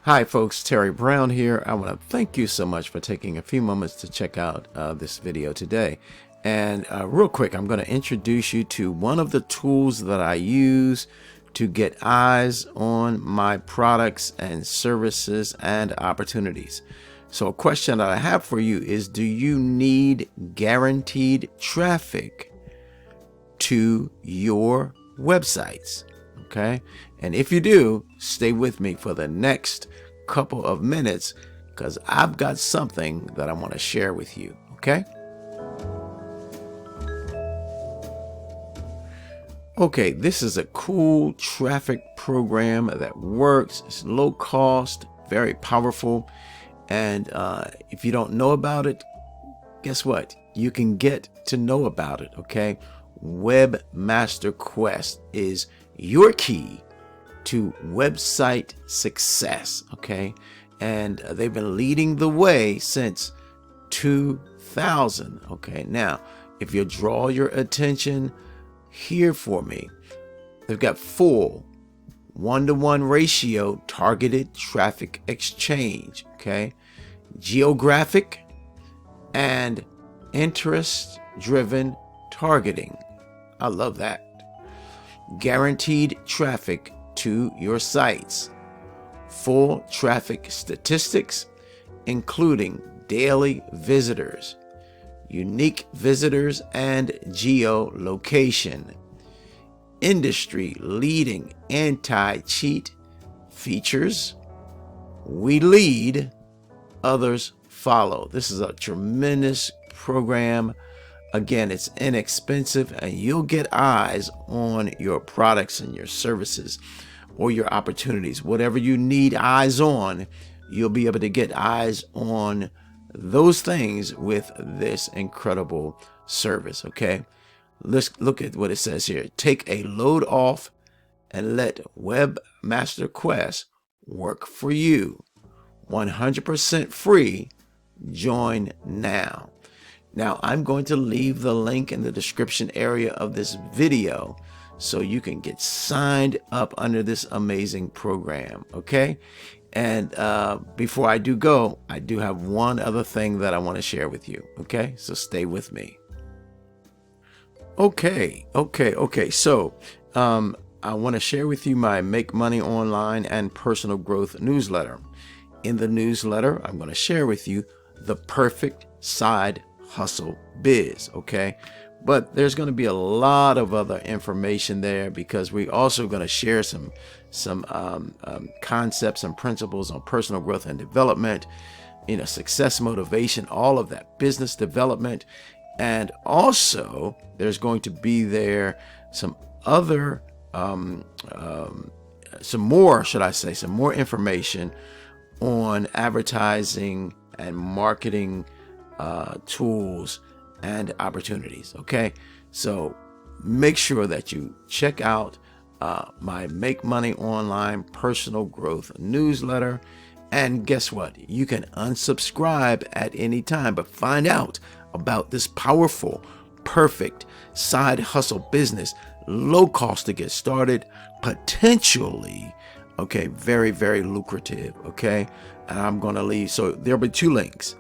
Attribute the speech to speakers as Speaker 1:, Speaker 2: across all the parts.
Speaker 1: Hi folks, Terry Brown here. I want to thank you so much for taking a few moments to check out this video today. And real quick, I'm going to introduce you to one of the tools that I use to get eyes on my products and services and opportunities. So a question that I have for you is, do you need guaranteed traffic to your websites? Okay, and if you do, stay with me for the next couple of minutes because I've got something that I want to share with you. Okay. Okay, this is a cool traffic program that works. It's low cost, very powerful, and if you don't know about it, guess what? You can get to know about it. Okay, Webmaster Quest is your key to website success. Okay, and they've been leading the way since 2000. Okay, now if you draw your attention here for me, they've got full 1-to-1 ratio targeted traffic exchange. Okay, geographic and interest driven targeting. I love that. Guaranteed traffic to your sites. Full traffic statistics, including daily visitors, unique visitors, and geolocation. Industry leading anti-cheat features. We lead, others follow. This is a tremendous program. Again, it's inexpensive and you'll get eyes on your products and your services or your opportunities. Whatever you need eyes on, you'll be able to get eyes on those things with this incredible service. Okay, let's look at what it says here. Take a load off and let Webmaster Quest work for you. 100% free. Join now. Now, I'm going to leave the link in the description area of this video so you can get signed up under this amazing program, okay? And before I do go, I do have one other thing that I want to share with you, okay? So stay with me. Okay. So I want to share with you my Make Money Online and Personal Growth newsletter. In the newsletter, I'm going to share with you the perfect side hustle biz, okay? But there's going to be a lot of other information there because we're also going to share some concepts and principles on personal growth and development, success motivation, all of that, business development, and also there's going to be there some other some more information on advertising and marketing tools and opportunities. Okay, so make sure that you check out my Make Money Online Personal Growth newsletter, and guess what? You can unsubscribe at any time, but find out about this powerful, perfect side hustle business, low cost to get started, potentially, okay, very, very lucrative. Okay, and I'm going to leave, so there'll be two links.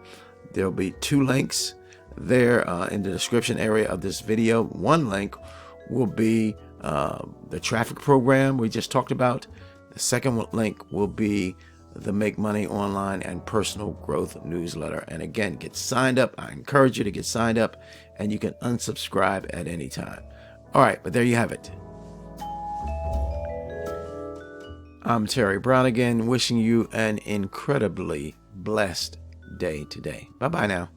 Speaker 1: There'll be two links there in the description area of this video. One link will be the traffic program we just talked about. The second link will be the Make Money Online and Personal Growth newsletter. And again, get signed up. I encourage you to get signed up, and you can unsubscribe at any time. All right, but there you have it. I'm Terry Brown again, wishing you an incredibly blessed day today. Bye-bye now.